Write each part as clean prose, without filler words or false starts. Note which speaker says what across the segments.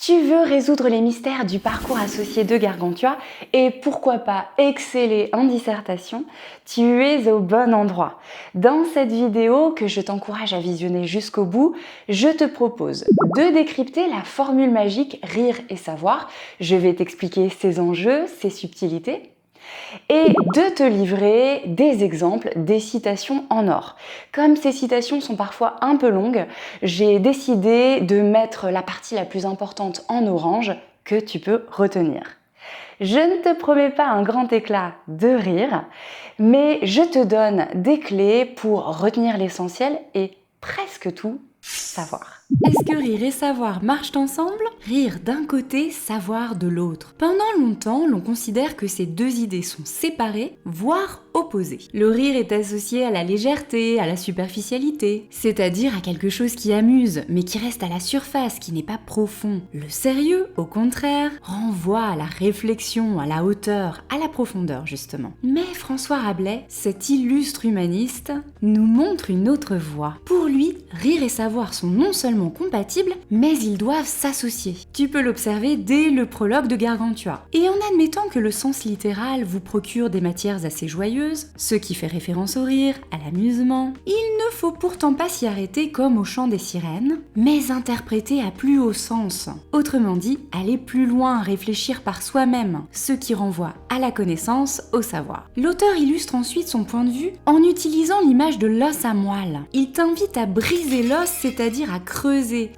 Speaker 1: Tu veux résoudre les mystères du parcours associé de Gargantua et pourquoi pas exceller en dissertation? Tu es au bon endroit. Dans cette vidéo que je t'encourage à visionner jusqu'au bout, je te propose de décrypter la formule magique rire et savoir. Je vais t'expliquer ses enjeux, ses subtilités et de te livrer des exemples, des citations en or. Comme ces citations sont parfois un peu longues, j'ai décidé de mettre la partie la plus importante en orange que tu peux retenir. Je ne te promets pas un grand éclat de rire, mais je te donne des clés pour retenir l'essentiel et presque tout savoir.
Speaker 2: Est-ce que rire et savoir marchent ensemble? Rire d'un côté, savoir de l'autre. Pendant longtemps, l'on considère que ces deux idées sont séparées, voire opposées. Le rire est associé à la légèreté, à la superficialité, c'est-à-dire à quelque chose qui amuse, mais qui reste à la surface, qui n'est pas profond. Le sérieux, au contraire, renvoie à la réflexion, à la hauteur, à la profondeur justement. Mais François Rabelais, cet illustre humaniste, nous montre une autre voie. Pour lui, rire et savoir sont non seulement compatibles, mais ils doivent s'associer. Tu peux l'observer dès le prologue de Gargantua. Et en admettant que le sens littéral vous procure des matières assez joyeuses, ce qui fait référence au rire, à l'amusement, il ne faut pourtant pas s'y arrêter comme au chant des sirènes, mais interpréter à plus haut sens. Autrement dit, aller plus loin, réfléchir par soi-même, ce qui renvoie à la connaissance, au savoir. L'auteur illustre ensuite son point de vue en utilisant l'image de l'os à moelle. Il t'invite à briser l'os, c'est-à-dire à creuser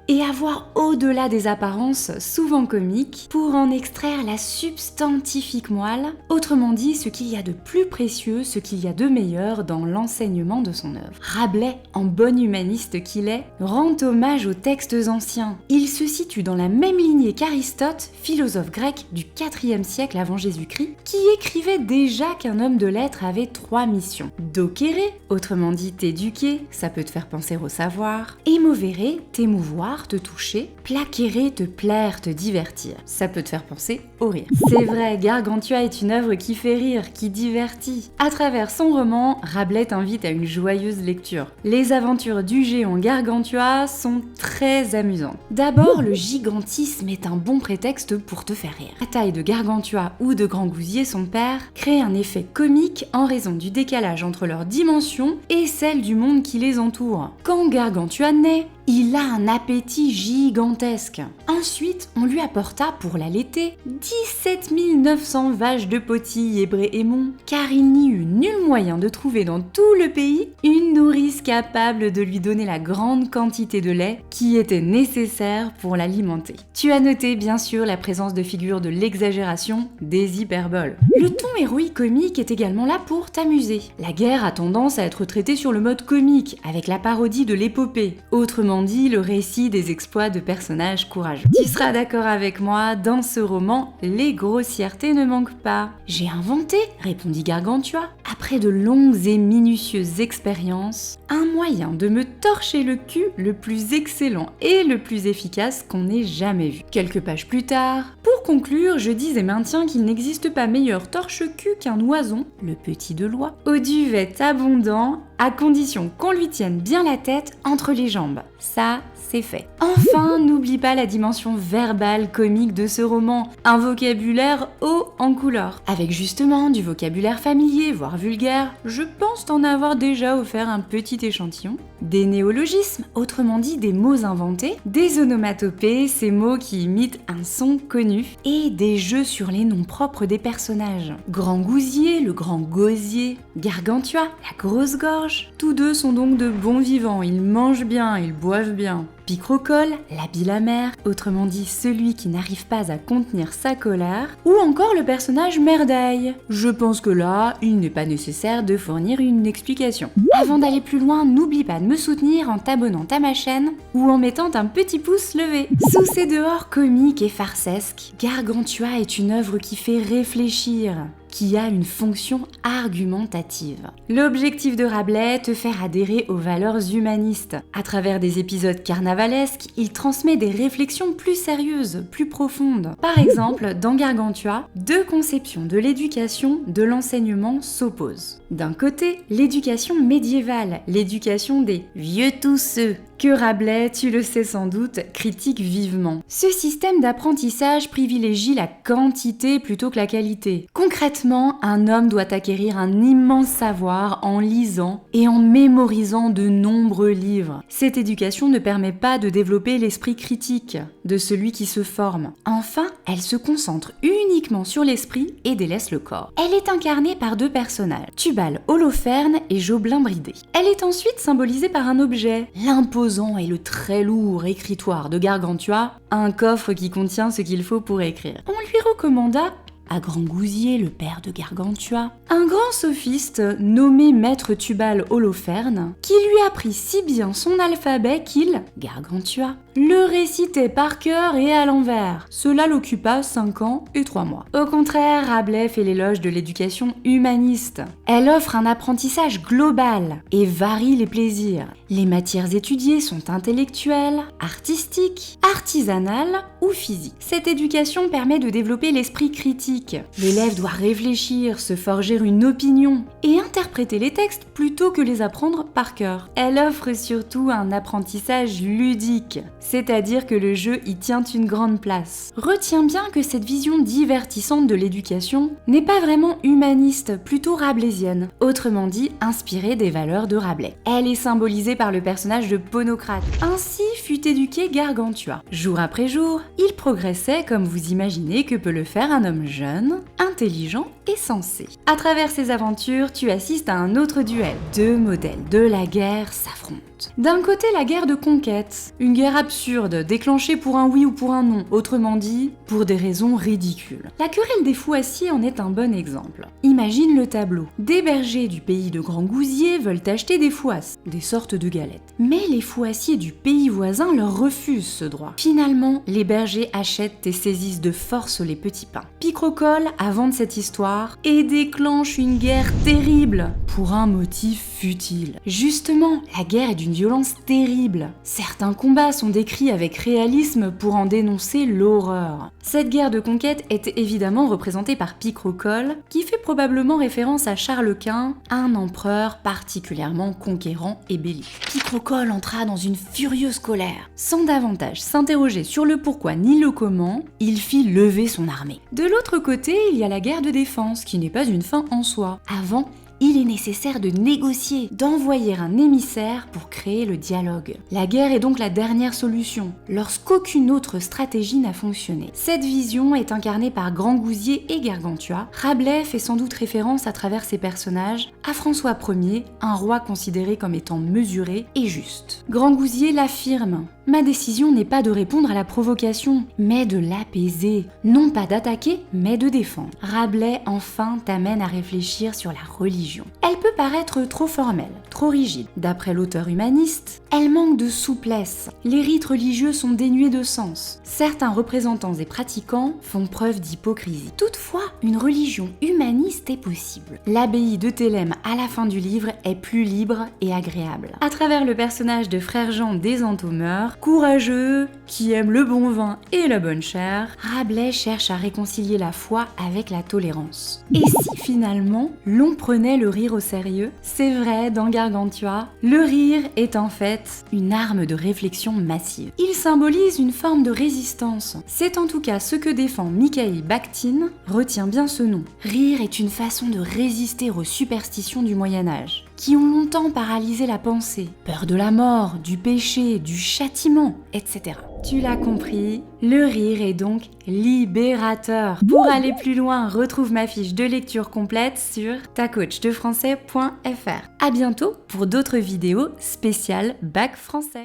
Speaker 2: et à voir au-delà des apparences souvent comiques pour en extraire la substantifique moelle, autrement dit ce qu'il y a de plus précieux, ce qu'il y a de meilleur dans l'enseignement de son œuvre. Rabelais, en bon humaniste qu'il est, rend hommage aux textes anciens. Il se situe dans la même lignée qu'Aristote, philosophe grec du IVe siècle avant Jésus-Christ, qui écrivait déjà qu'un homme de lettres avait 3 missions. Docere, autrement dit t'éduquer, ça peut te faire penser au savoir, émovere, t'émouvoir, te toucher, placere, te plaire, te divertir. Ça peut te faire penser au rire. C'est vrai, Gargantua est une œuvre qui fait rire, qui divertit. À travers son roman, Rabelais t'invite à une joyeuse lecture. Les aventures du géant Gargantua sont très amusantes. D'abord, le gigantisme est un bon prétexte pour te faire rire. La taille de Gargantua ou de Grand Gousier, son père, crée un effet comique en raison du décalage entre leurs dimensions et celle du monde qui les entoure. Quand Gargantua naît, il a un appétit gigantesque. Ensuite, on lui apporta pour l'allaiter 17 900 vaches de Poty et Bréhémon, car il n'y eut nul moyen de trouver dans tout le pays une nourrice capable de lui donner la grande quantité de lait qui était nécessaire pour l'alimenter. Tu as noté bien sûr la présence de figures de l'exagération, des hyperboles. Le ton héroïque comique est également là pour t'amuser. La guerre a tendance à être traitée sur le mode comique, avec la parodie de l'épopée. Autrement dit, le récit des exploits de personnages courageux. Tu seras d'accord avec moi, dans ce roman, les grossièretés ne manquent pas. J'ai inventé, répondit Gargantua, après de longues et minutieuses expériences, un moyen de me torcher le cul le plus excellent et le plus efficace qu'on ait jamais vu. Quelques pages plus tard, pour conclure, je dis et maintiens qu'il n'existe pas meilleur torche-cul qu'un oison, le petit de l'oie, au duvet abondant, à condition qu'on lui tienne bien la tête entre les jambes. Ça, c'est fait. Enfin, n'oublie pas la dimension verbale comique de ce roman, un vocabulaire haut en couleur, avec justement du vocabulaire familier, voire vulgaire. Je pense t'en avoir déjà offert un petit échantillon. Des néologismes, autrement dit des mots inventés, des onomatopées, ces mots qui imitent un son connu, et des jeux sur les noms propres des personnages. Grand Gousier, le grand gosier, Gargantua, la grosse gorge. Tous deux sont donc de bons vivants, ils mangent bien, ils boivent bien. Picrocole, l'habile amer, autrement dit celui qui n'arrive pas à contenir sa colère, ou encore le personnage Merdaille. Je pense que là, il n'est pas nécessaire de fournir une explication. Avant d'aller plus loin, n'oublie pas de me soutenir en t'abonnant à ma chaîne ou en mettant un petit pouce levé. Sous ces dehors comiques et farcesques, Gargantua est une œuvre qui fait réfléchir, qui a une fonction argumentative. L'objectif de Rabelais, te faire adhérer aux valeurs humanistes. À travers des épisodes carnavalesques, il transmet des réflexions plus sérieuses, plus profondes. Par exemple, dans Gargantua, deux conceptions de l'éducation, de l'enseignement s'opposent. D'un côté, l'éducation médiévale, l'éducation des « vieux tous ceux », que Rabelais, tu le sais sans doute, critique vivement. Ce système d'apprentissage privilégie la quantité plutôt que la qualité. Concrètement, un homme doit acquérir un immense savoir en lisant et en mémorisant de nombreux livres. Cette éducation ne permet pas de développer l'esprit critique de celui qui se forme. Enfin, elle se concentre uniquement sur l'esprit et délaisse le corps. Elle est incarnée par deux personnages, Tubal Holoferne et Joblin Bridé. Elle est ensuite symbolisée par un objet, l'imposant et le très lourd écritoire de Gargantua, un coffre qui contient ce qu'il faut pour écrire. On lui recommanda à Grangousier, le père de Gargantua, un grand sophiste nommé Maître Tubal Holoferne, qui lui apprit si bien son alphabet qu'il, Gargantua, le récitait par cœur et à l'envers. Cela l'occupa 5 ans et 3 mois. Au contraire, Rabelais fait l'éloge de l'éducation humaniste. Elle offre un apprentissage global et varie les plaisirs. Les matières étudiées sont intellectuelles, artistiques, artisanales ou physiques. Cette éducation permet de développer l'esprit critique. L'élève doit réfléchir, se forger une opinion et interpréter les textes plutôt que les apprendre par cœur. Elle offre surtout un apprentissage ludique, c'est-à-dire que le jeu y tient une grande place. Retiens bien que cette vision divertissante de l'éducation n'est pas vraiment humaniste, plutôt rabelaisienne, autrement dit inspirée des valeurs de Rabelais. Elle est symbolisée par le personnage de Ponocrate. Ainsi fut éduqué Gargantua. Jour après jour, il progressait comme vous imaginez que peut le faire un homme jeune, intelligent et sensé. À travers ces aventures, tu assistes à un autre duel. Deux modèles de la guerre s'affrontent. D'un côté, la guerre de conquête, une guerre absurde, déclenchée pour un oui ou pour un non, autrement dit, pour des raisons ridicules. La querelle des fouassiers en est un bon exemple. Imagine le tableau. Des bergers du pays de Grangousier veulent acheter des fouasses, des sortes de galettes. Mais les fouassiers du pays voisin leur refusent ce droit. Finalement, les bergers achètent et saisissent de force les petits pains. Picrocole invente cette histoire et déclenche une guerre terrible pour un motif futile. Justement, la guerre est d'une violence terrible. Certains combats sont décrits avec réalisme pour en dénoncer l'horreur. Cette guerre de conquête est évidemment représentée par Picrocole, qui fait probablement référence à Charles Quint, un empereur particulièrement conquérant et belliqueux. Picrocole entra dans une furieuse colère. Sans davantage s'interroger sur le pourquoi ni le comment, il fit lever son armée. De l'autre côté, il y a la guerre de défense, qui n'est pas une fin en soi. Avant, il est nécessaire de négocier, d'envoyer un émissaire pour créer le dialogue. La guerre est donc la dernière solution, lorsqu'aucune autre stratégie n'a fonctionné. Cette vision est incarnée par Grangousier et Gargantua. Rabelais fait sans doute référence à travers ses personnages à François Ier, un roi considéré comme étant mesuré et juste. Grangousier l'affirme. Ma décision n'est pas de répondre à la provocation, mais de l'apaiser. Non pas d'attaquer, mais de défendre. Rabelais, enfin, t'amène à réfléchir sur la religion. Elle peut paraître trop formelle, trop rigide. D'après l'auteur humaniste, elle manque de souplesse. Les rites religieux sont dénués de sens. Certains représentants et pratiquants font preuve d'hypocrisie. Toutefois, une religion humaniste est possible. L'abbaye de Thélème à la fin du livre est plus libre et agréable. À travers le personnage de Frère Jean des Entomeurs, courageux, qui aime le bon vin et la bonne chair, Rabelais cherche à réconcilier la foi avec la tolérance. Et si finalement, l'on prenait le rire au sérieux? C'est vrai, dans Gargantua, le rire est en fait une arme de réflexion massive. Il symbolise une forme de résistance. C'est en tout cas ce que défend Mikhaïl Bakhtin, retiens bien ce nom. Rire est une façon de résister aux superstitions du Moyen-Âge, qui ont longtemps paralysé la pensée. Peur de la mort, du péché, du châtiment, etc. Tu l'as compris, le rire est donc libérateur. Pour aller plus loin, retrouve ma fiche de lecture complète sur tacoachdefrançais.fr. À bientôt pour d'autres vidéos spéciales Bac Français.